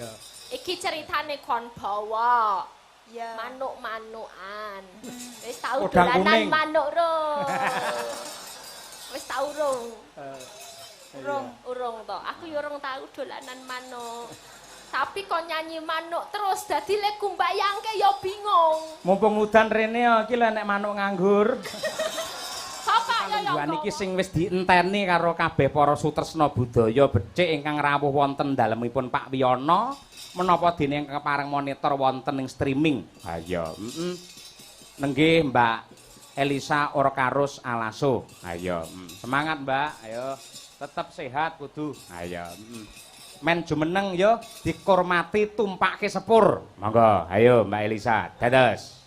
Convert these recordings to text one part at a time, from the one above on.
Iya. Iki ceritane kon bawa. Ya. Manuk-manukan. Wis tau Udang dolanan kuning. manuk ro. Wis tau urung? Urung to. Aku yo urung tau dolanan manuk. Tapi kok nyanyi manuk terus dadi lek kumbayangke yo bingung. Mumpung udan rene iki lek nek manuk nganggur. Bapak yo yo. Kalungguhan iki sing wis dienteni karo kabeh para sutresna budaya becik ingkang rawuh wonten dalemipun Pak Wiyono menapa dene ingkang pareng monitor wonten ing streaming. Ha iya, Nenggih Mbak Elisa Orkarus Alaso. Ha iya, semangat Mbak, ayo tetep sehat kudu. Ha iya, Men jumeneng yo dikurmati tumpake sepur. Monggo, ayo Mbak Elisa, dados.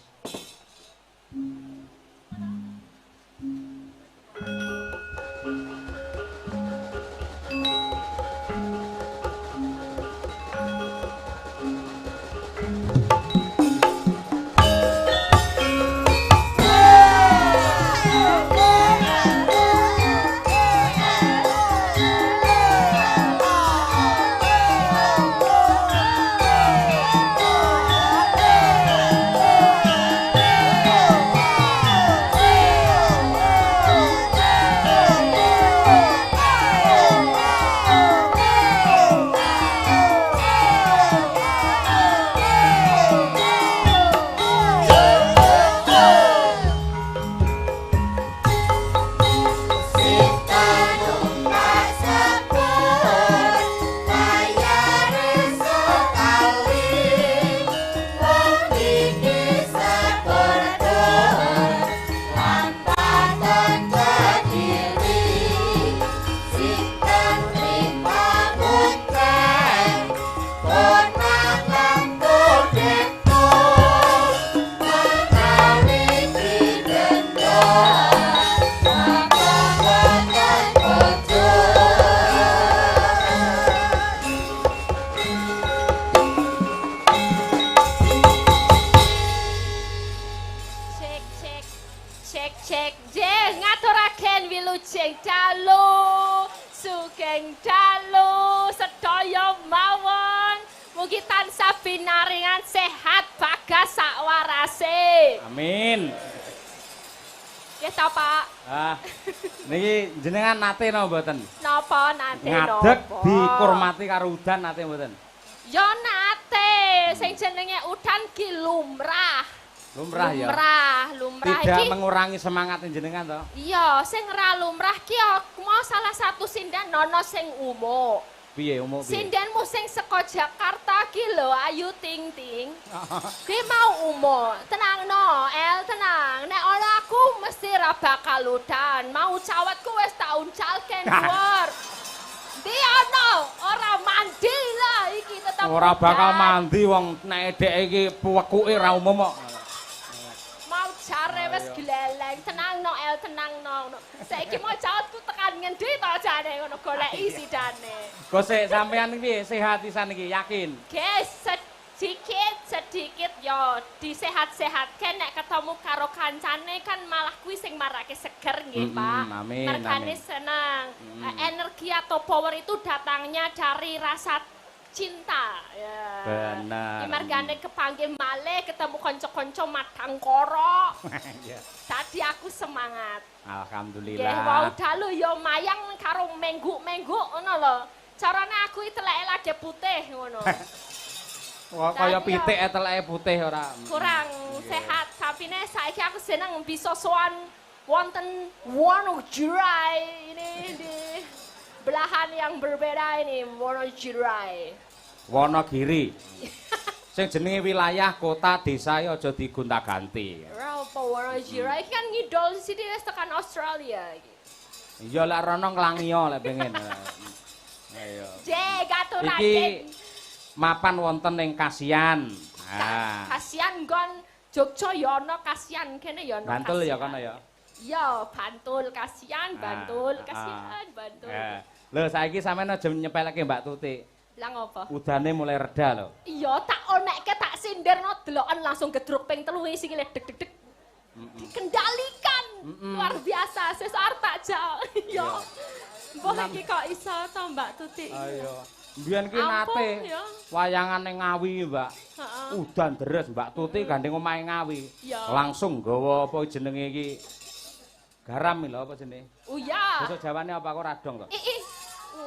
Wilujeng dalu, sugeng dalu, sedaya mawon. Mugi tansah binaringan sehat bagas sakwarase. Amin. Nggih ta, Pak? Ah. Niki jenengan nate napa mboten? Napa nate napa? Ngadeg dikurmati karo udan nate mboten? Ya nate, sing jenenge udan ki lumrah. Lumrah ya. Lumrah Tidak iki. mengurangi semangat jenengan to? Iya, sing ra lumrah ki mau salah satu sinden nono sing umum. Piye umum piye? Sindenmu sing saka Jakarta ki lho Ayu Ting Ting. Ki mau umum. Tenangno, El tenang. Nek ora aku mesti ra bakal udan. Mau cawetku wis tak uncalke dhuwur. Ndi ana ora mandi lah iki tetep. Ora bakal mandi wong nek dhek iki wekuke ra umum kok. Mau jare wis gleleng. Tenangno El tenangno. Saiki mau cawetku tekan ngendi to jane ngono goleki sidane. Gosek sampean iki sehat pisan iki yakin. Guys, sedikit yo disehat-sehatke nek ketemu karo kancane kan malah kuwi sing marake seger nggih, Pak. Amin. Mergane senang. Energi atau power itu datangnya dari rasa cinta. Ya. Benar. Iki mergane kepanggih malih ketemu kanca-kanca madang koro. Iya. Tadi aku semangat. Alhamdulillah. Nggih, wau dalu yo mayang karo mengguk-mengguk ngono lho. Carane aku teleke lagi putih ngono. Wah, kaya pitik teleke putih ora. Kurang sehat, sapine saiki aku seneng bisa sowan wonten Wonogiri ini di belahan yang berbeda ini Wonogiri. Wonogiri. Sing jenenge wilayah kota desa ya aja digonta-ganti. Ora apa Wonogiri iki kan ngidol sithik wis tekan Australia iki. Iya lek rono nglangiyo lek pengen. Ayo. Gaturaken. Iki mapan wonten ing Kasian. Ah. Kasian nggon Jogja ya ana Kasian kene ya ana. Bantul ya kono ya. Iya, Bantul Kasian, Bantul Kasian, Bantul. Lho saiki sampean aja nyepeleke Mbak Tutik. Lah ngopo? Udane mulai reda lho. Iya, tak onekke tak sindirno deloken langsung gedruk ping 3 sikile deg deg deg. Dikendalikan. Luar biasa, sesar tak jauh. Iya. Mbah iki kok iso to Mbak Tutik. Ayo. Mbiyen ki nate ya. wayangan ning Ngawi, Mbak. Heeh. Udan deres Mbak Tuti gandeng omahe Ngawi. Ya. Langsung nggawa apa jenenge iki? Garam lho apa jenenge? Uyah. Basa Jawane apa kok radong to?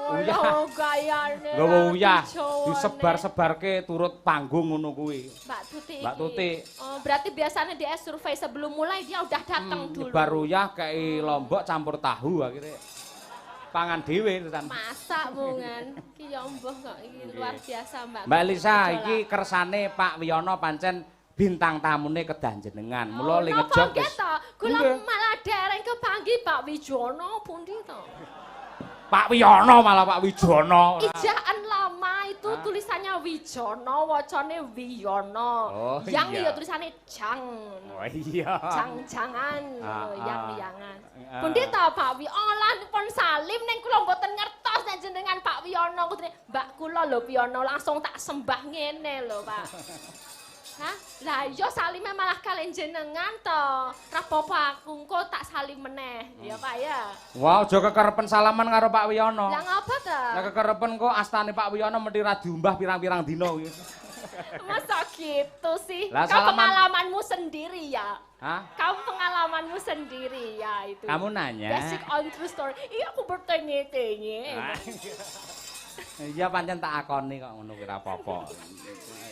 Uyah gayane. Nggawa uyah disebar-sebarke turut panggung ngono kuwi. Mbak Tuti. Mbak Tuti. Oh, berarti biasanya dia survei sebelum mulai dia udah datang dulu. Nyebar uyah kei lombok campur tahu akhirnya pangan dhewe tenan. Masak mungan. Ki ya mbuh kok iki luar biasa, Mbak. Mbak Lisa iki kersane Pak Wiyono pancen bintang tamune kedah jenengan. Mula ling ngejog wis. Kula malah dereng kepanggih Pak Wijono pundi to? Pak Wiyono malah Pak Wijono. Ijaan lama itu tulisannya Wijono, wacane Wiyono. Oh, yang iya. ya tulisannya Jang. Oh iya. Jang-jangan, yang-yangan. Ah. Pundi to Pak Wiyono pun salim ning kula mboten ngertos nek jenengan Pak Wiyono. Mbak kula lho Wiyono langsung tak sembah ngene lho, Pak. Hah? Lah iya salime malah kalian jenengan to. Rapopo aku engko tak salim meneh. Ya Pak ya. Wah, aja kekerepen salaman karo Pak Wiyono. Lah ngapa to? Lah kekerepen kok astane Pak Wiyono mesti ra diumbah pirang-pirang dina kuwi. Masa gitu sih? Lah, Kau salaman- pengalamanmu sendiri ya? Hah? Kamu pengalamanmu sendiri ya itu. Kamu nanya? Basic on true story. Iya aku bertanya-tanya. Iya pancen tak akoni kok ngono kuwi ra apa-apa.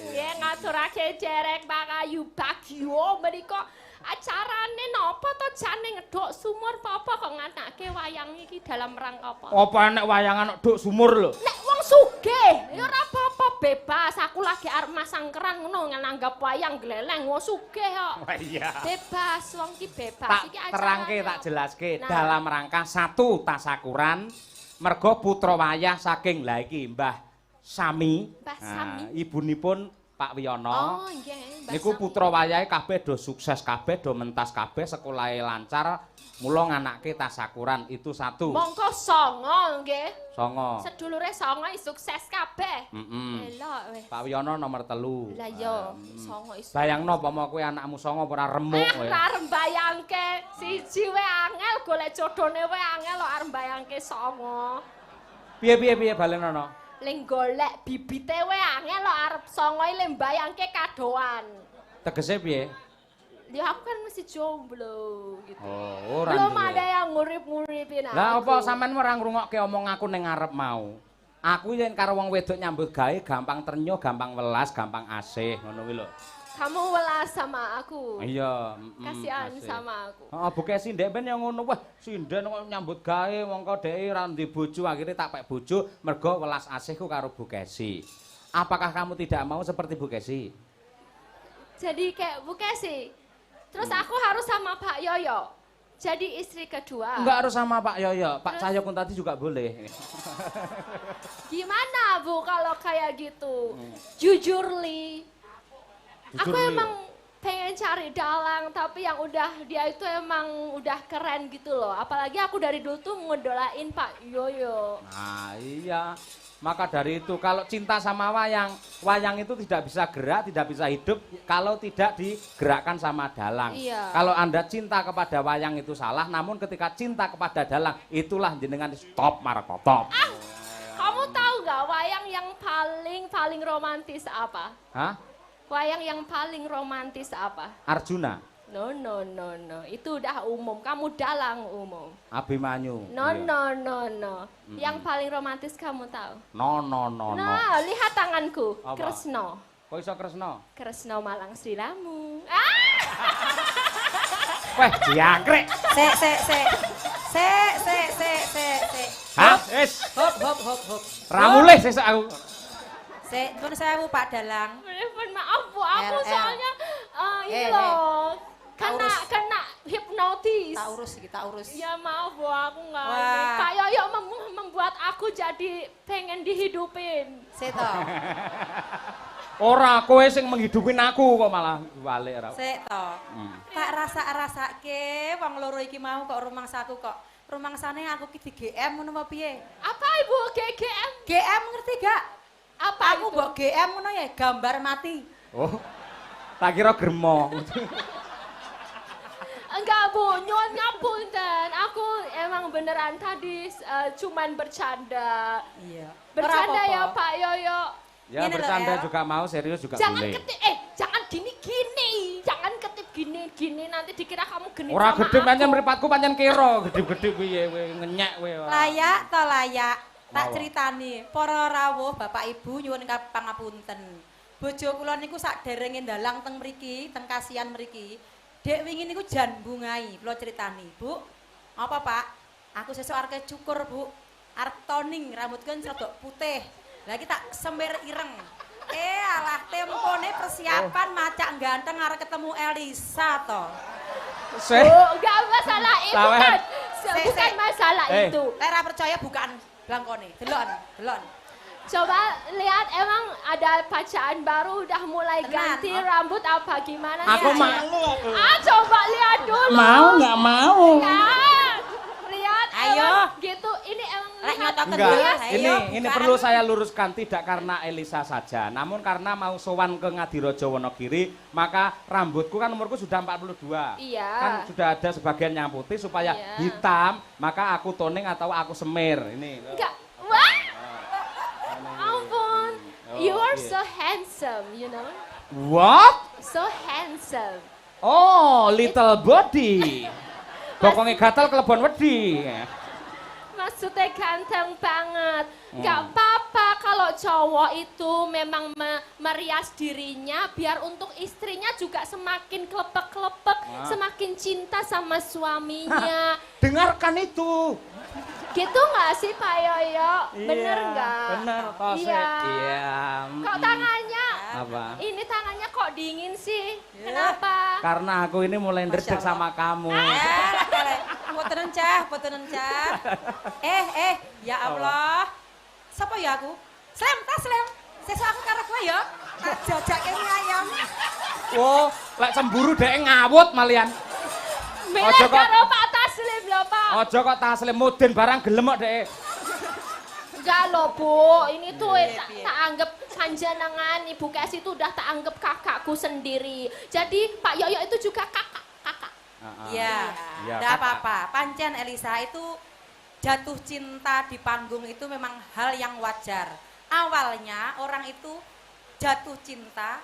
Iya ngaturake derek Pak Ayu Bagio menika acarane napa to jane ngedok sumur apa kok nganake wayang iki dalam rangka apa? Apa enek wayangan nduk sumur lho? Nek wong sugih ya ora apa-apa bebas. Aku lagi arep masang keran ngono nanggap wayang gleleng wong sugih kok. Wah iya. Bebas, wong ki bebas. Tak Iki acarane terangke tak kok. jelaske Nah. dalam rangka satu tasakuran mergo putra wayah saking lha iki Mbah Sami. Mbah Sami. Ibunipun Pak Wiyono. Oh nggih, Mbak Niku Sami. putra wayahe kabeh do sukses kabeh do mentas kabeh sekolahe lancar mula nganake tasakuran itu satu. Mongko songo nggih. Songo. Sedulure songo sukses kabeh. Heeh. Elok weh. Pak Wiyono nomor 3. Lah iya, songo iso. Bayangno upama kowe anakmu songo ora remuk kowe. Arep mbayangke siji wae angel golek jodhone wae angel kok arep mbayangke songo. Piye balenono? Ling golek bibite wae angel kok arep songo le mbayangke kadoan. Tegese piye? Ya aku kan masih jomblo gitu. Oh, ora. Belum duwe. ada yang ngurip-nguripin aku. Lah apa sampean ora ngrungokke omong aku ning ngarep mau? Aku yen karo wong wedok nyambut gawe gampang ternyo, gampang welas, gampang asih, ngono kuwi lho. Kamu welas sama aku. Iya, Kasihan asih. sama aku. Heeh, buke sindek ben yang ngono. Wah, sinden kok nyambut gawe mongko dhek ora ndek bojo, akhirnya tak pek bojo mergo welas asihku karo Bu Kesi. Apakah kamu tidak mau seperti Bu Kesi? Jadi kayak Bu Kesi. Terus aku harus sama Pak Yoyo. Jadi istri kedua. Enggak harus sama Pak Yoyo, Pak Cahyo pun tadi juga boleh. Gimana Bu kalau kayak gitu? Jujur Li. Aku Jujur, Li. emang pengen cari dalang tapi yang udah dia itu emang udah keren gitu loh. Apalagi aku dari dulu tuh ngedolain Pak Yoyo. Nah iya, maka dari itu kalau cinta sama wayang, wayang itu tidak bisa gerak, tidak bisa hidup kalau tidak digerakkan sama dalang. Iya. Kalau Anda cinta kepada wayang itu salah, namun ketika cinta kepada dalang, itulah jenengan stop markotop. Kamu tahu nggak wayang yang paling romantis apa? Hah? Wayang yang paling romantis apa? Arjuna, No, itu udah umum. Kamu dalang umum. Abimanyu. No, Iya. no. Yang paling romantis kamu tahu? No. Nah, lihat tanganku. Apa? Kresno. Kok iso Kresna? Kresno Malang Srilamu. Weh, diangkrek. Se. Hah? Wis, Hop. ramulih sesuk aku. Pun sewu Pak Dalang. Mohon maaf Bu, aku LL. soalnya ini Eh, loh. Tak urus. Kena hipnotis. Tak urus. Ya maaf Bu, aku nggak. Wah. Pak Yoyo membuat aku jadi pengen dihidupin. Seto. Ora kowe sing menghidupin aku kok malah balik ora. Seto. Tak rasa-rasake wong loro iki mau kok rumangsaku kok. Rumangsane aku ki di GM ngono apa piye? Apa Ibu GGM? GM ngerti gak? Apa Aku itu? mbok GM ngono ya gambar mati. Oh. Tak kira gremo. Enggak Bu, nyuwun ngapunten. Aku emang beneran tadi cuman bercanda. Iya. Bercanda Ora ya apa-apa. Pak Yoyo. Ya Ini loh, bercanda El. juga mau, serius juga Jangan boleh. ketip, jangan gini-gini. Jangan ketip gini-gini, nanti dikira kamu genit Ora sama gedhe pancen aku. mripatku pancen kira, gedhe-gedhe piye kowe ngenyek kowe. Layak to layak. Tak Mawa. critani, para rawuh Bapak Ibu nyuwun pangapunten. Bojo kula niku sakderenge ndalang teng mriki, teng kasihan mriki. Dek wingi niku jan bungai, kula critani. Bu, apa Pak? Aku sesuk arep cukur, Bu. Arep toning, rambutku rada putih. Lah iki tak semir ireng. Alah tempone persiapan macak ganteng arep ketemu Elisa to. Oh, enggak masalah itu Sawen. kan. Sik, Bukan sik. masalah itu. Lek ora percaya bukaan blangkone. Delon, delon. Coba lihat emang ada pacaran baru udah mulai Tenan, ganti oh. rambut apa gimana Aku sih? malu aku. Coba lihat dulu. Mau nggak mau? Ya, lihat Ayo. emang gitu. Ini emang Lek lihat. nyotoken Enggak, dulu, ayo, ini bukaan. perlu saya luruskan tidak karena Elisa saja, namun karena mau sowan ke Ngadirojo Wonogiri, maka rambutku kan umurku sudah 42. Iya. Kan sudah ada sebagian yang putih supaya Iya. hitam, maka aku toning atau aku semir. Ini. Enggak. Wah. Ampun. Oh, You are iya. so handsome, you know. What? So handsome. Oh, little body. Bokongnya gatal kelebon wedi. Maksudnya ganteng banget. Gak apa-apa kalau cowok itu memang merias dirinya biar untuk istrinya juga semakin klepek-klepek, semakin cinta sama suaminya. Dengarkan itu. Gitu nggak sih Pak Yoyo? Bener Iya, nggak? Bener, kok Sek. Iya. Iya. Kok tangannya? Apa? Ini tangannya kok dingin sih? Ya. Kenapa? Karena aku ini mulai Masya ndredeg Allah. sama kamu. Boten cah. Ya Allah. Sapa ya aku? Slem, tas slem. Sesuk aku karo kowe ya. Tak jajake mie ayam. Oh, lek cemburu dhek ngawut malian. Milih Ojo kok- karo Pak Taslim loh Pak. Aja kok taslim mudin barang gelem kok dhek. Enggak loh Bu, ini tuh Piye, tak, piye? tak anggap panjenengan Ibu Kesi itu udah tak anggap kakakku sendiri. Jadi Pak Yoyo itu juga kakak. Iya. Iya, Enggak kakak. apa-apa. Pancen Elisa itu jatuh cinta di panggung itu memang hal yang wajar. Awalnya orang itu jatuh cinta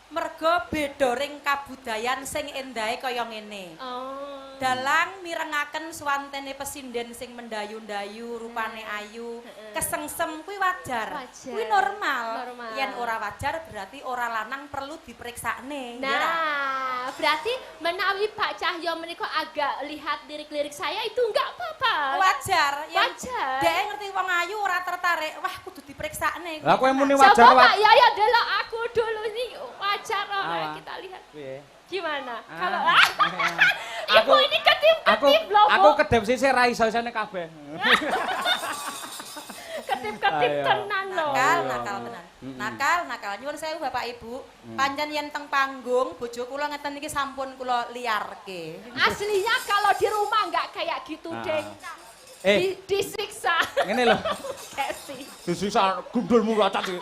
mergo beda ring kabudayan sing endahe kaya ngene. Oh. Dalang mirengaken swantene pesinden sing mendayu-dayu, rupane ayu, kesengsem kuwi wajar. Wajar. Kuwi normal. Normal. Yen ora wajar berarti ora lanang perlu diperiksane. ya ra? Nah, berarti menawi Pak Cahyo menika agak lihat lirik-lirik saya itu enggak apa-apa. Wajar. Yen Wajar. Dhek ngerti wong ayu ora tertarik, wah kudu diperiksane. Lah kowe muni Coba wajar Pak Yoyo delok aku dulu nih wajar kok. Nah, Apa? kita lihat Piye? gimana. Ah. Kalau Ibu Aku- ini ketip-ketip loh, Aku Bu. kedep sisih ra iso-isone kabeh. Ketip-ketip Ayo. tenan loh. Nakal, Ayo. nakal tenan. Nakal. Nyuwun sewu Bapak Ibu, pancen yen teng panggung bojo kula ngeten iki sampun kula liarke. Aslinya kalau di rumah nggak kayak gitu, Ah. Deng. Disiksa. Ngene lho, Kesi. disiksa gundulmu racat iki.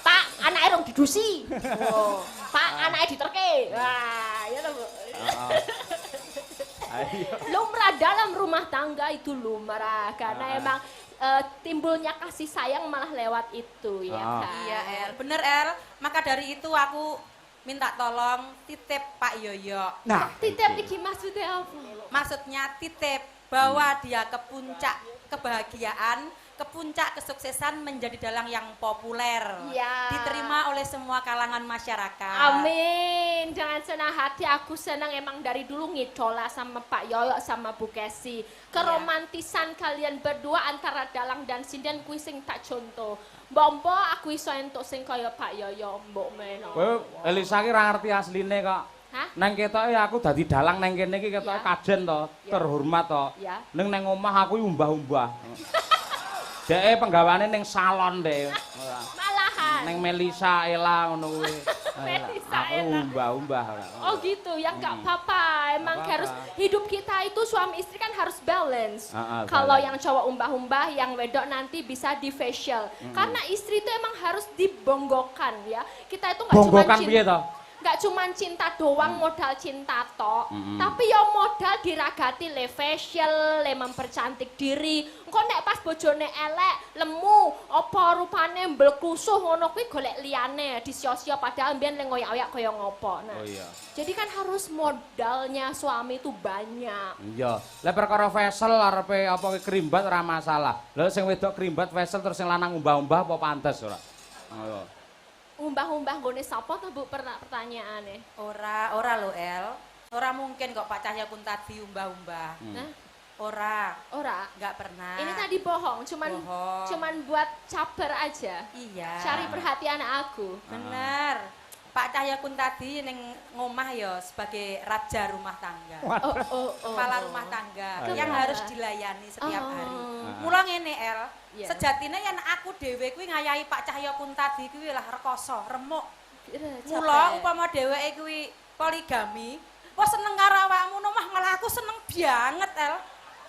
Pak, anaknya rong didusi. Oh. Pak, anaknya diterke. Wah, ya loh, Bu. Ayo. Lumrah dalam rumah tangga itu lumrah karena Ah. emang timbulnya kasih sayang malah lewat itu ya Ah. kan. Iya El, bener El. Maka dari itu aku minta tolong titip Pak Yoyo. Nah, Titip iki maksudnya apa? Maksudnya titip bawa dia ke puncak kebahagiaan, ke puncak kesuksesan menjadi dalang yang populer. Iya. Diterima oleh semua kalangan masyarakat. Amin. Dengan senang hati aku senang emang dari dulu ngidola sama Pak Yoyo sama Bu Kesi. Keromantisan kalian berdua antara Dalang dan Sinden kuwi sing tak contoh. Mbok aku iso entuk sing kaya Pak Yoyo, mbok meno. kowe Elisa ki ra ngerti asline kok. Hah? Nang ketoke aku dadi dalang nang kene iki ketoke Ya. kajen to, Ya. terhormat to. Ya. Ning nang omah aku umbah-umbah. Deke penggawane ning salon deh. Malahan. Neng Melisa Ela ngono kuwi. Melisa Aku Ella. umbah-umbah. Oh gitu, ya nggak apa-apa. Emang Nggak harus apa-apa. hidup kita itu suami istri kan harus balance. balance. Kalau yang cowok umbah-umbah, yang wedok nanti bisa di facial. Karena istri itu emang harus dibonggokan ya. Kita itu nggak cuma Bonggokan piye to? Gak cuman cinta doang modal cinta tok, tapi ya modal diragati le facial, le mempercantik diri. Engko nek pas bojone elek, lemu, apa rupane mbelkusuh ngono kuwi golek liyane disio-sio padahal mbiyen le ngoyak-oyak kaya ngopo. Nah. Oh iya. Jadi kan harus modalnya suami itu banyak. Iya. Lah perkara facial arepe apa kerimbat ora masalah. Lah sing wedok kerimbat facial terus sing lanang umbah-umbah apa pantes ora? Ngono. Umbah-umbah gone sapa to Bu pertanyaane? Ora lho El. Ora mungkin kok Pak Cahya pun tadi umbah-umbah. Nah, Ora, nggak pernah. Ini tadi bohong, cuman buat caper aja. Iya. Cari perhatian aku. Bener. Pak Cahya pun tadi ning ngomah ya sebagai raja rumah tangga. Kepala rumah tangga yang harus dilayani setiap hari. Mula ngene El, sejatine yen aku dhewe kuwi ngayahi Pak Cahya pun tadi kuwi lah rekoso, remuk. Mula upama dheweke kuwi poligami, wah seneng karo awakmu mah malah aku seneng banget El.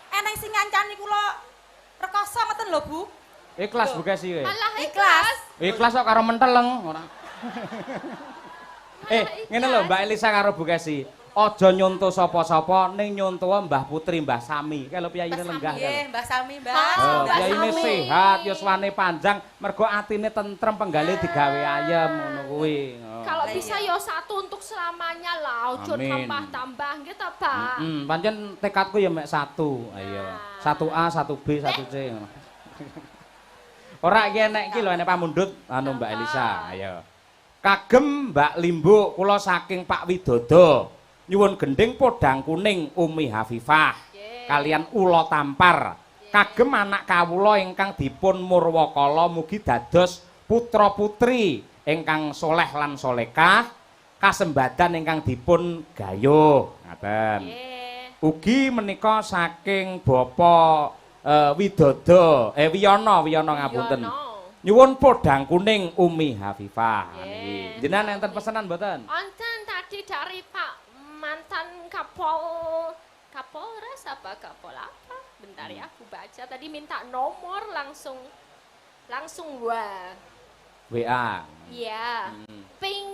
Eneng sing ngancani kula rekoso ngoten lho Bu. Ikhlas Bu Kesi kowe. Malah ikhlas. Ikhlas kok karo menteleng ora. Ngene lho Mbak Elisa karo Bu Kesi. Aja nyontoh sapa-sapa ning nyontoh Mbah Putri Mbah Sami. Kalau piyayine lenggah kan. Nggih, Mbah Sami, Mbah. Piyayine sehat, yuswane panjang, mergo atine tentrem penggale digawe ayem ngono kuwi. Kalau bisa ya satu untuk selamanya lah, ojo tambah-tambah gitu, Pak. Pancen tekadku ya mek satu. Ayo. 1A, 1B, 1C ngono. Ora iki enek iki lho enek pamundhut anu Mbak Elisa. Ayo. Kagem Mbak Limbo kula saking Pak Widodo. Nyuwun gending podang kuning Umi Hafifah kalian Ulo Tampar kagem anak kawula ingkang dipun murwakala mugi dados putra putri ingkang soleh lan solekah kasembadan ingkang dipun gayuh ngaten. Ugi menika saking Bapak Widodo Wiyono ngapunten. Nyuwun podang kuning Umi Hafifah. Niki. Jenengan enten pesanan mboten? Wonten tadi dari Pak mantan Kapolres apa Kapol apa? Bentar ya aku baca tadi minta nomor langsung WA. Iya. Ping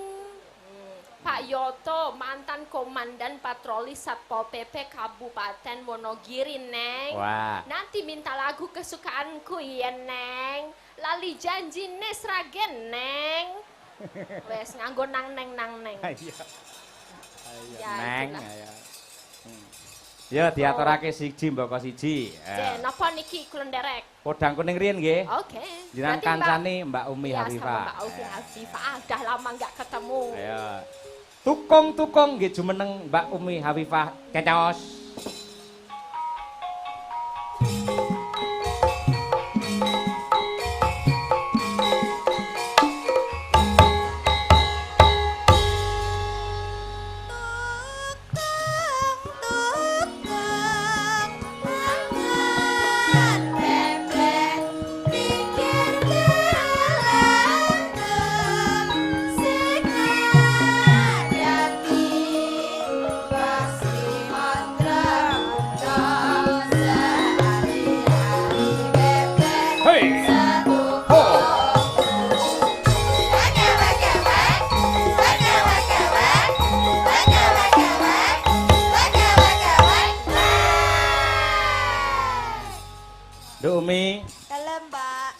Pak Yoto mantan komandan patroli Satpol PP Kabupaten Wonogiri Neng. Wah. Nanti minta lagu kesukaanku ya Neng. Lali janji Nesragen Neng. Wes nganggo nang neng. Ya, Neng, ya diaturake siji mboko siji. Napa niki kula nderek? Podang kuning riyen nggih. Oke. Jenengan kancane Mbak Umi Hafifah. Mbak Umi Hafifah. Udah lama enggak ketemu. Ayo. Tukung nggih jumeneng Mbak Umi Hafifah. Kecos.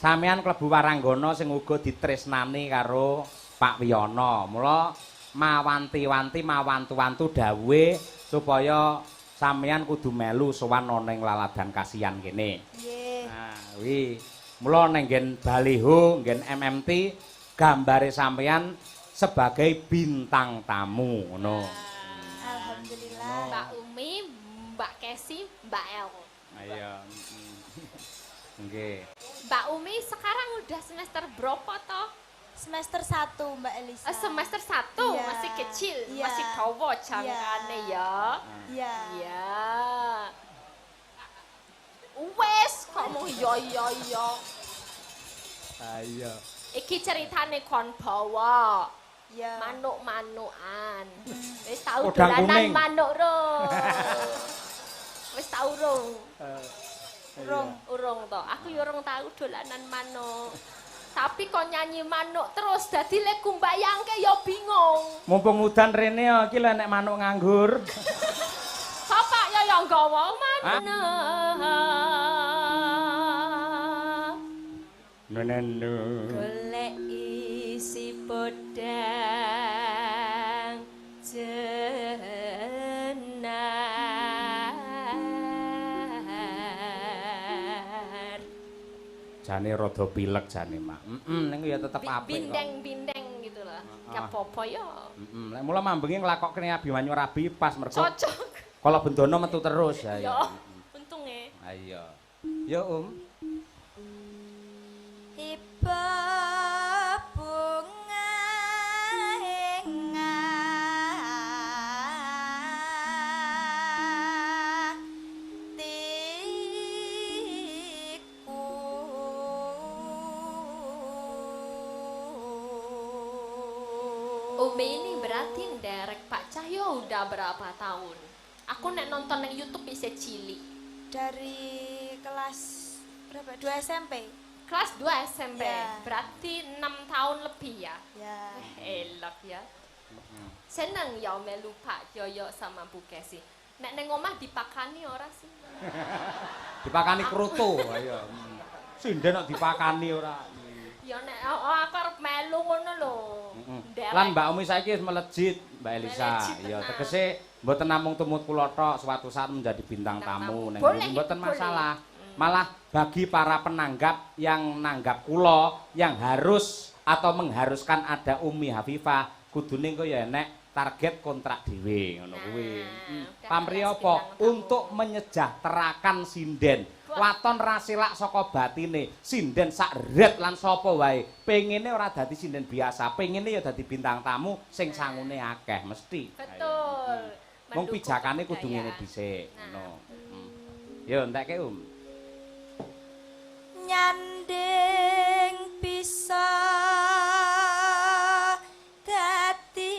Sampeyan klebu waranggana sing uga ditresnani karo Pak Wiyono. Mula mawanti-wanti mawantu-wantu dawuhe supaya sampeyan kudu melu sowan ana ing laladan kasihan kene. Nggih. Nah, kuwi. Mula ning nggen baliho, nggen MMT gambare sampeyan sebagai bintang tamu ngono. Alhamdulillah. Mbak Umi, Mbak Kesi, Mbak El. Ayo. Nggih. Mbak Umi sekarang udah semester berapa toh? Semester 1 Mbak Elisa. Semester 1 ya. Masih kecil, ya. Masih dawa jangkane ya. Iya. Iya. Wes kamu yo. Ayo. Iki ceritane kon bawa. Iya. Manuk-manukan. Wis tau Podang dolanan kuning. manuk ro. Wis tau urung? Urung to. Aku yo urung tau dolanan manuk. Tapi kok nyanyi manuk terus dadi lek kumbayangke ya bingung. Mumpung udan rene ya iki lek nek manuk nganggur. Bapak ya nggawa manuk. Nenenu. Golek isi podang jenar. Jane rada pilek jane, Mak. Ning ya tetep apik kok. Bindeng-bindeng gitu loh. Gak apa-apa ya. Lek mula mambengi nglakokke Abimanyu Rabi pas mergo Cocok. kala Bendana metu terus ya. Ya, untunge. Ayo. Ya, Iba bunga hatiku. Umi ini berarti nderek Pak Cahyo udah berapa tahun? Aku nek nonton nang YouTube bisa cilik. Dari kelas berapa? 2 SMP. Kelas 2 SMP. Ya. Berarti 6 tahun lebih ya. Ya. Elok ya. Seneng ya melu Pak Yoyo sama Bu Kesi. Nek neng omah dipakani ora sih? dipakani kruto. Ayo. Sinden kok dipakani ora. Ya nek aku arep melu ngono lho. Nderek. Lan Mbak Umi saiki wis melejit, Mbak Elisa. Melejit Ya, tenan. tegese mboten namung tumut kula tok suatu saat menjadi bintang Bintang tamu tamu. ning Boleh, mriki mboten boleh. masalah. Malah bagi para penanggap yang nanggap kula yang harus atau mengharuskan ada Umi Hafifah, kudune engko ya enek target kontrak dhewe ngono kuwi. udah Pamrih jelas apa? bintang tamu. Untuk menyejahterakan sinden. Waton rasilak saka batine, sinden sak ret lan sapa wae. Pengine ora dadi sinden biasa, pengine ya dadi bintang tamu sing sangune akeh mesti. Betul. Wong Mendukung pijakane kudu kebudayaan. ngene dhisik, Nah. ngono. Yo entekke Nyanding bisa dadi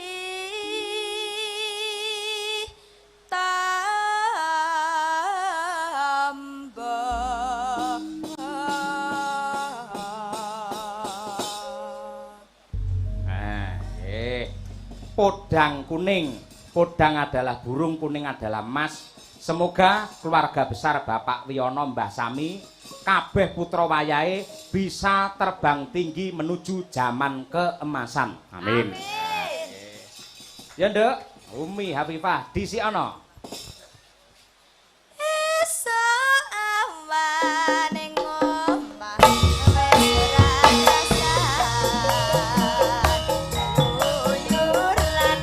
Podang kuning. Podang adalah burung, kuning adalah emas. Semoga keluarga besar Bapak Wiono Mbah Sami, kabeh putra wayahe bisa terbang tinggi menuju zaman keemasan. Amin. Ya, Nduk. Umi Hafifah disiono. esuk awan ning omah wis uyur lan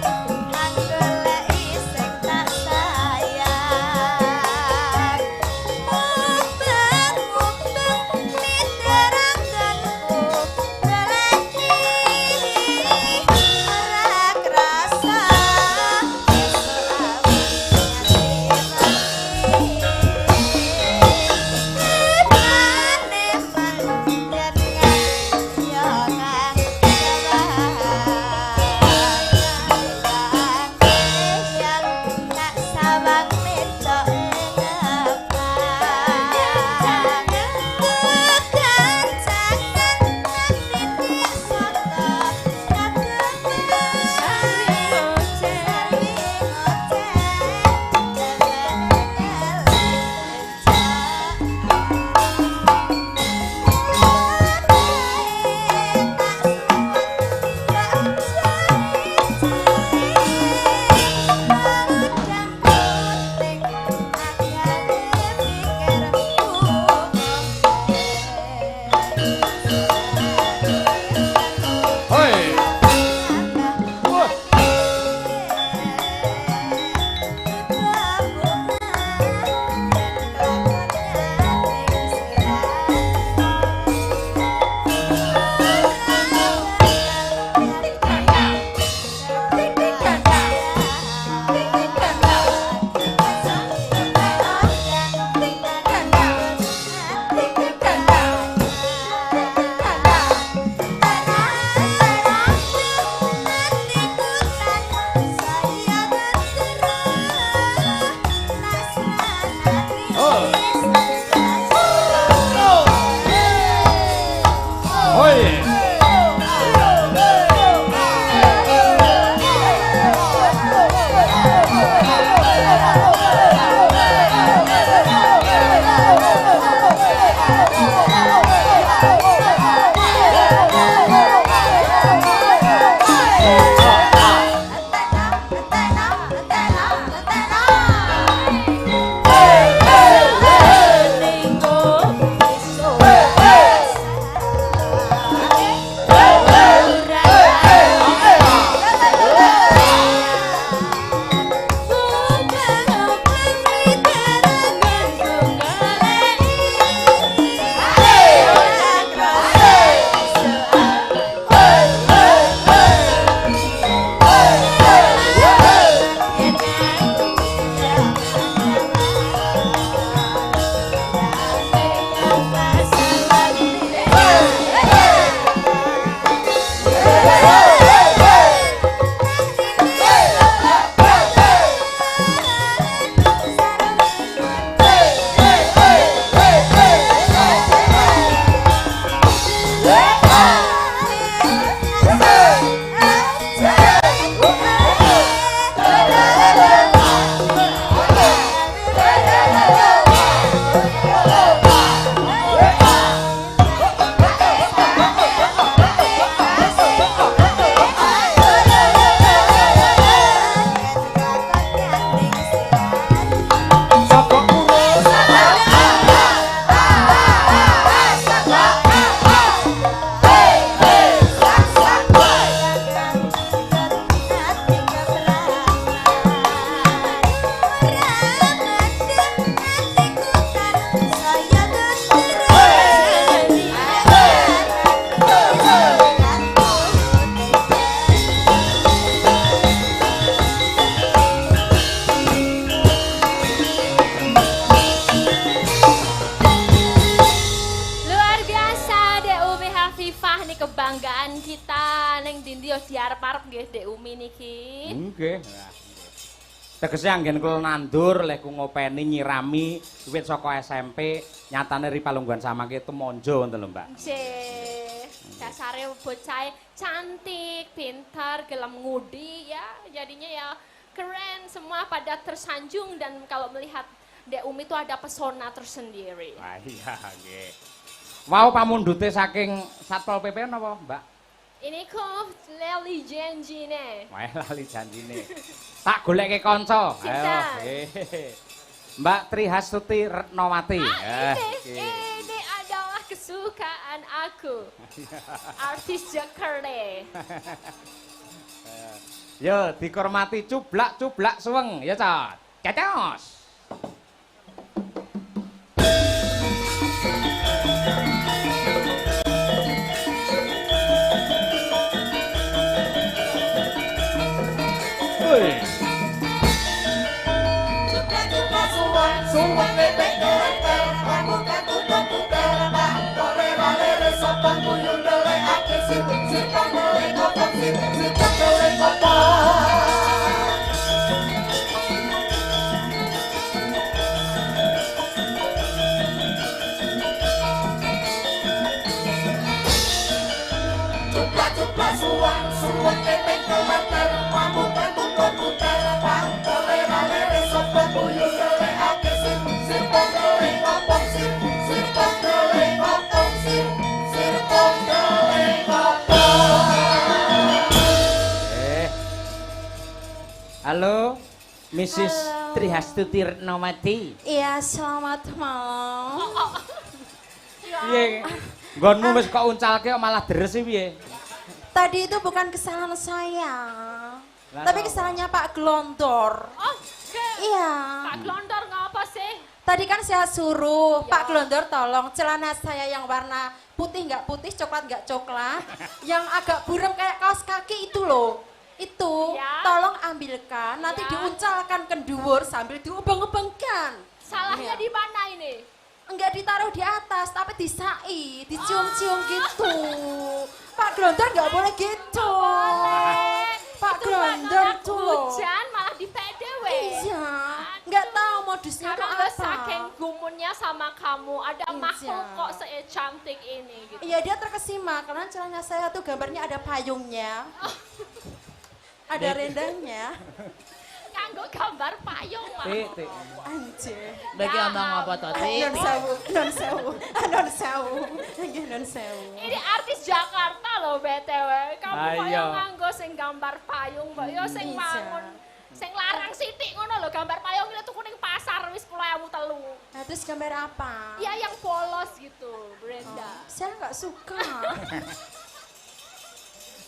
anggoleki sing tak sayang mubeng miterakanku lelaki ora krasa esuk awan ndi-ndi ya diarep-arep nggih Dek Umi niki. Nggih. Tegese anggen kula nandur leh ku ngopeni nyirami wiwit saka SMP nyatane ri palungguhan samangke temonjo ngoten lho Mbak. Nggih. Dasare bocah cantik, pintar, gelem ngudi ya. Jadinya ya keren, semua pada tersanjung dan kalau melihat Dek Umi itu ada pesona tersendiri. Wah iya nggih. Mau pamundhute saking Satpol PP napa, Mbak? Ini kok leli janjine. Wah lali janjine. Tak goleke kanca. Cinta. Mbak Trihastuti Retnowati. Ini adalah kesukaan aku. Artis Jakarta. Yo dihormati cublak-cublak suweng ya, Cot. Cacos. Halo, Mrs. Trihastuti Retnowati. Iya, selamat malam. Piye? Nggonmu wis kok uncalke kok malah deres sih piye? Tadi itu bukan kesalahan saya, tapi kesalahannya Pak Glondor. Oh, Iya. Pak Glondor ngapa sih? Tadi kan saya suruh Ya. Pak Glondor tolong celana saya yang warna putih nggak putih, coklat nggak coklat, yang agak buram kayak kaos kaki itu loh. Itu Ya. tolong ambilkan, nanti Ya. diuncalkan ke dhuwur sambil diubeng-ubengkan. Salahnya Iya. di mana ini? Enggak ditaruh di atas, tapi disai, dicium-cium gitu. Pak Glondor nggak boleh gitu. Pak Itu Glondor anak tuh loh. hujan malah di PDW. Iya, nggak tahu modusnya itu Karena apa. saking gumunnya sama kamu, ada Iya. makhluk kok secantik ini gitu. Iya, dia terkesima karena celana saya tuh gambarnya ada payungnya. Ada rendangnya. Nganggo gambar payung mah. Tik. Anjir. Bagi omong apa to, Tik? Non sewu, non sewu, non sewu, nggih non sewu. Ini artis Jakarta loh BTW. Kamu kok Ayo. yang nganggo sing gambar payung, Mbak. Yo sing Iya. mangun. Sing larang sithik ngono lho gambar payung ini tuku ning pasar wis 10.003. Nah, terus gambar apa? Iya yang polos gitu, Brenda. Saya nggak suka.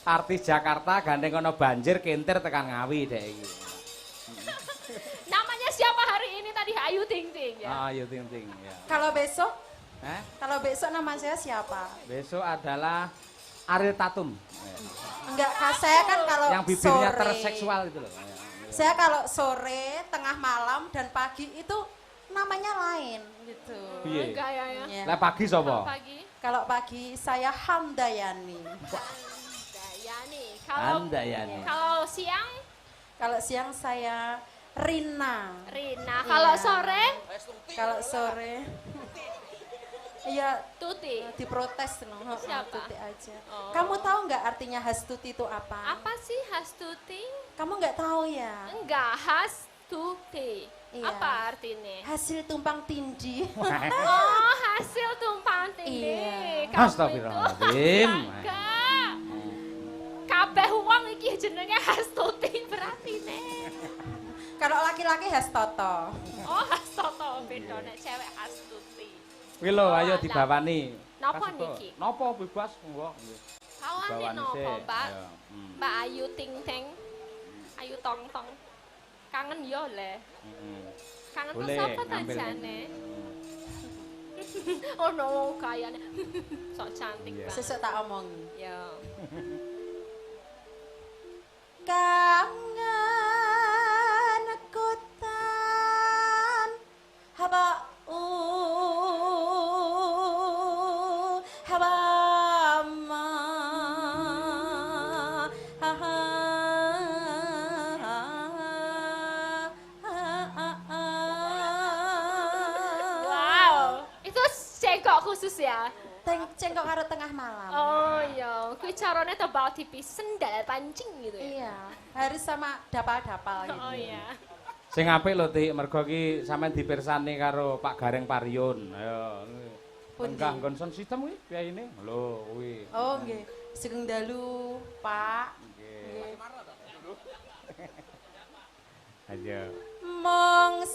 Artis Jakarta gandeng kono banjir kentir tekan Ngawi dek iki. Namanya siapa hari ini tadi? Ayu Ting Ting ya. Ayo ting ya. Kalau besok, Eh, kalau besok nama saya siapa? besok adalah Ariel Tatum. Enggak, saya kan kalau Yang bibirnya sore. terseksual itu loh. Saya kalau sore, tengah malam dan pagi itu namanya lain gitu. Piye? Enggak ya ya. Ya. Lah pagi sapa? Pagi. Kalau pagi saya Handayani. Yani. Kalau Handayani. kalau siang Kalau siang saya Rina. Rina. Iya. Kalau sore Kalau sore iya Tuti. diprotes no. Siapa? Tuti aja. Oh. Kamu tahu nggak artinya Hastuti itu apa? Apa sih Hastuti? Kamu nggak tahu ya? Enggak, Hastuti. Iya. Apa artinya? Hasil tumpang tindih. Oh, hasil tumpang tindih. Iya. Kamu Astagfirullahaladzim. itu- Enggak. Kabeh wong iki jenenge Hastuti berarti nih. Kalau laki-laki Hastoto. Oh, Hastoto beda nek cewek Hastuti. Kuwi lho ayo Alah. dibawani. Napa Kasih to. niki? Napa bebas monggo. Kawane Bawani nopo, sih. Mbak? Ayo. Mbak Ayu Ting Ting. Ayu Tong Tong. Kangen yo le. Kangen Boleh, sapa ta ngambil. jane? Oh no, kayane. Sok cantik Iya. banget. Sesuk tak omong. Ya. Kangen kutan haba haba ma khusus ya. Cengkok karo tengah malam. Oh iya, kuwi carane tebal tipis sendal pancing gitu ya. Iya, harus sama dapal-dapal gitu. Oh iya. Sing apik lho Tik, mergo iki sampean dipirsani karo Pak Gareng Pariun. Ayo. Pundi? Enggak nggon sound system kuwi piyayine. Lho kuwi. Oh nggih, sugeng dalu, Pak. Nggih. Ayo. Mong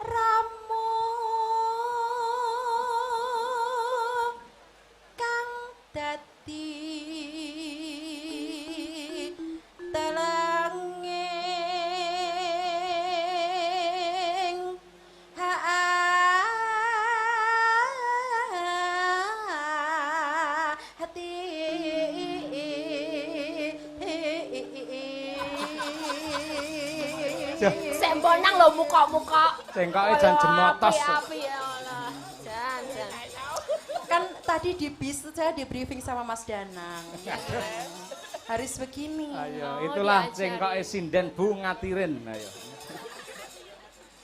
ramu kang dadi telenging hati. Sembonang lho muka-muka. Cengkoke jan jemotos. Api ya Allah. Jan. Kan tadi di bis saya di briefing sama Mas Danang. Harus begini. Ayo, itulah diajarin. cengkoke sinden Bu ngatirin. Ayo.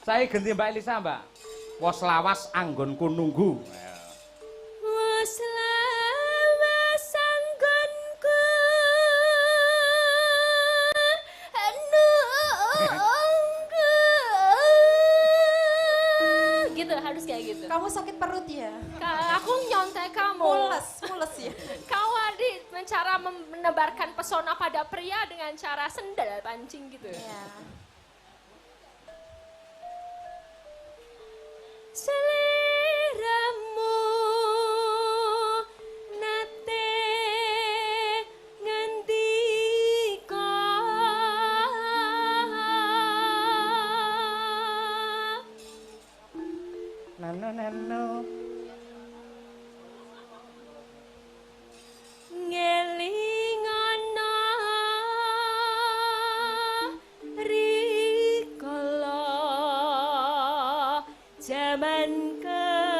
Saya ganti Mbak Elisa, Mbak. Wos lawas anggonku nunggu. Ayo. Wes lawas anggonku nunggu. Gitu harus kayak gitu. Kamu sakit perut ya? Aku nyontek kamu. Mules ya. Kau Adit cara menebarkan pesona pada pria dengan cara sendal pancing gitu. Iya. Seliramu nate ngendika Nano. ngelingana rikala jaman kepungkur.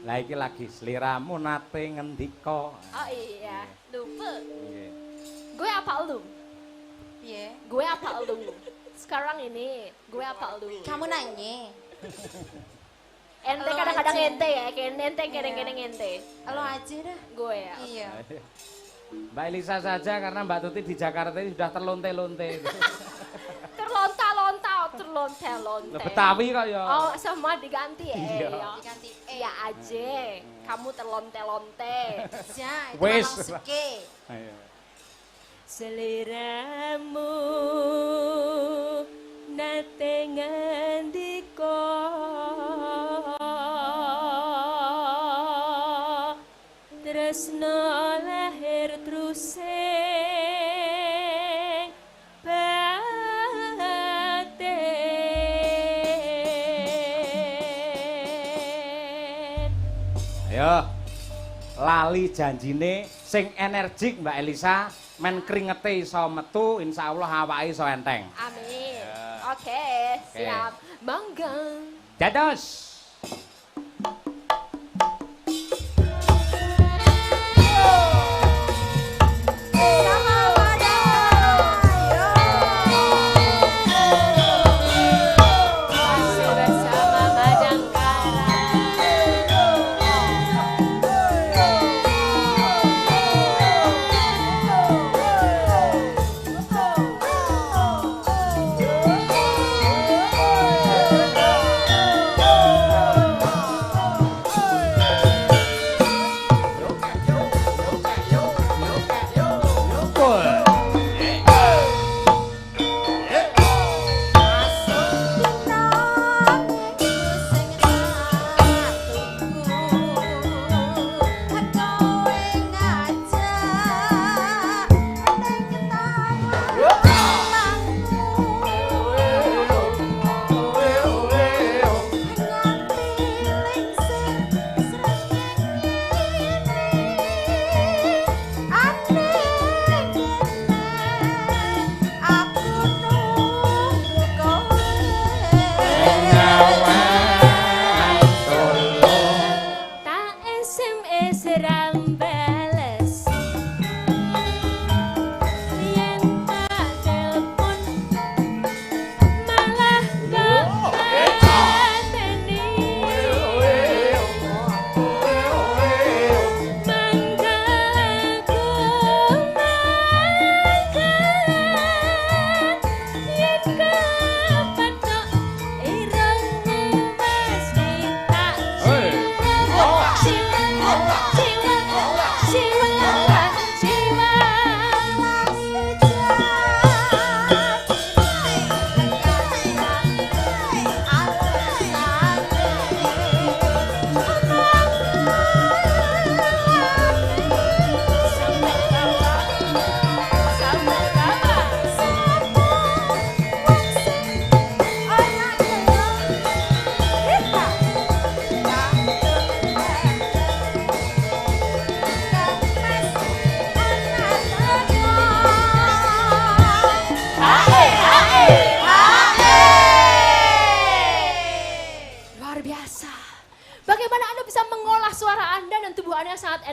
Lah iki lagi sliramu nate ngendika. Oh iya, lupa. Nggih. Gue apa lu? Piye? Gue apa lu? Sekarang ini gue apa lu? Kamu nanya. Ente Lo kadang-kadang aja. ente ya, kayak ente kadang-kadang ente. Lo aja dah. Gue ya. Iya. Mbak Elisa saja karena Mbak Tuti di Jakarta ini sudah terlonte-lonte. Terlonte-lonte. Betawi kok ya. Oh, semua diganti ya. Iya. Ya. Diganti Iya aja. Kamu terlonte-lonte. Ya, itu Wes. memang suke. Ayo. Seliramu nate ngandika tresno lahir trusing batin. Ayo. Lali janjine sing energik Mbak Elisa, men kringete iso metu, insyaallah awake iso enteng. Amin. Ya. Oke, siap. Mangga. Dados. Masih bersama Madangkara. Oh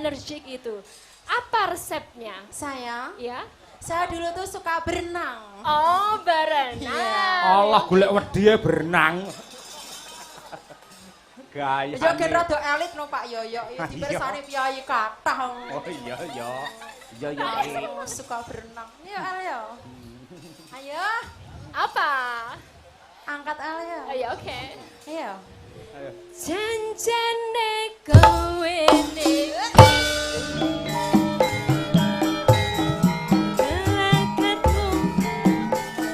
energik itu. Apa resepnya? Saya dulu tuh suka berenang. Oh, berenang. Iya. Allah golek wedi berenang. Gaya. Ya gen rada elit no Pak Yoyo, ya dipirsani piyayi kathah. Oh iya. Iya. Oh, suka berenang. Ya El ya. Ayo, Apa? angkat El ya. Ayo, oke. Ayo. Janjane kowe ning gelakatku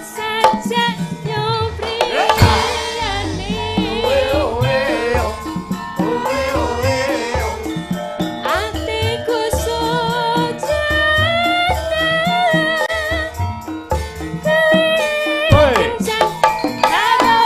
saja nyobriyane atiku sujane kelincan karo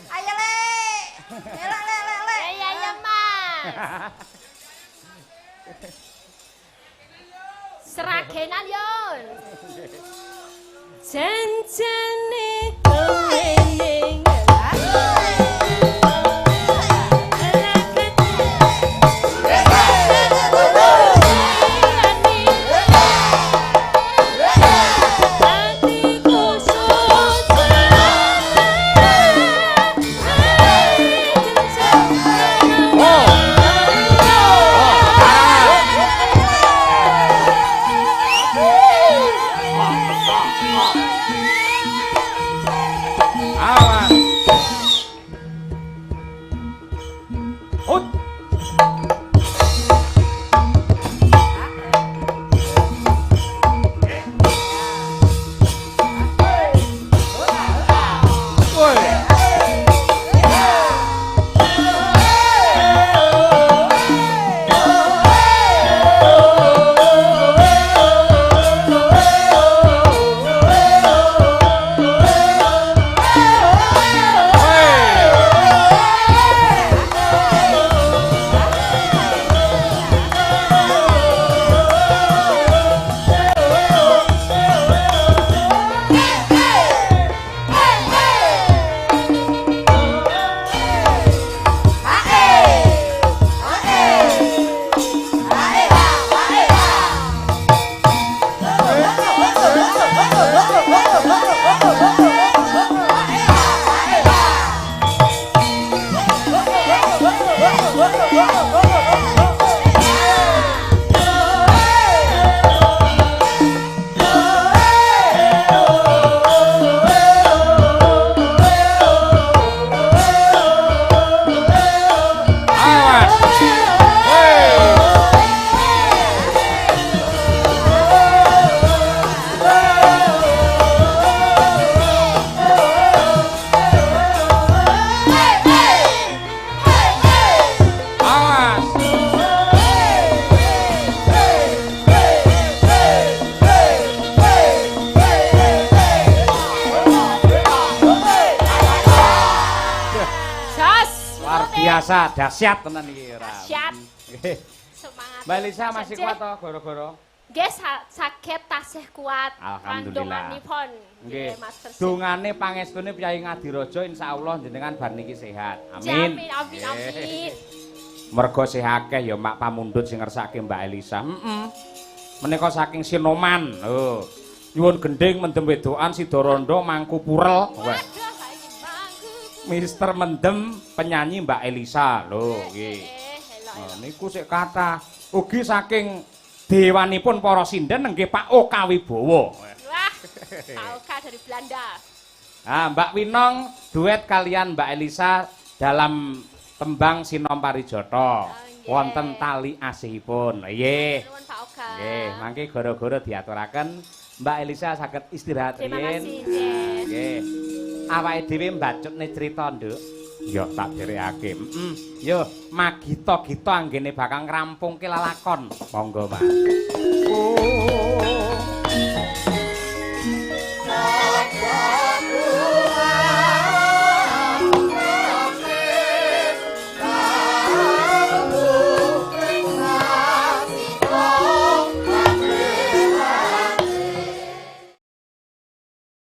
Ayo le. Le. Iya, Mas. Seragenan yon. Janjane kowe ning biasa, dahsyat tenan iki ora. Dahsyat. Nggih. Semangat. Mbak Elisa masih kuat toh goro-goro? Nggih saged tasih kuat. Alhamdulillah. Kandunganipun. Nggih. Master. Dongane pangestune Kyai Ngadirojo insyaallah jenengan bar niki sehat. Amin. Amin. Amin. Amin. Mergo sih akeh ya mak pamundhut sing ngersake Mbak Elisa. Menika saking Sinoman. Oh. Nyuwun gending mendem wedokan Sidorondo mangku purel. Wah. Mister Mendem penyanyi Mbak Elisa lho nggih. Nah, niku sik kathah. Ugi saking dewanipun para sinden nggih Pak Oka Wibowo. Wah. Pak Oka dari Belanda. Ah, Mbak Winong duet kalian Mbak Elisa dalam tembang Sinom Parijoto. Wonten tali asihipun. Nggih. Nuwun Pak Oka. Nggih, mangke gara-gara diaturaken Mbak Elisa saged istirahat Terima riyin. kasih. Nggih. Nggih. Awake dhewe mbacutne crita, Nduk. Ya tak derekake. Yo, magita-gita anggene bakal ngrampungke lelakon. Monggo, Mas. Oh.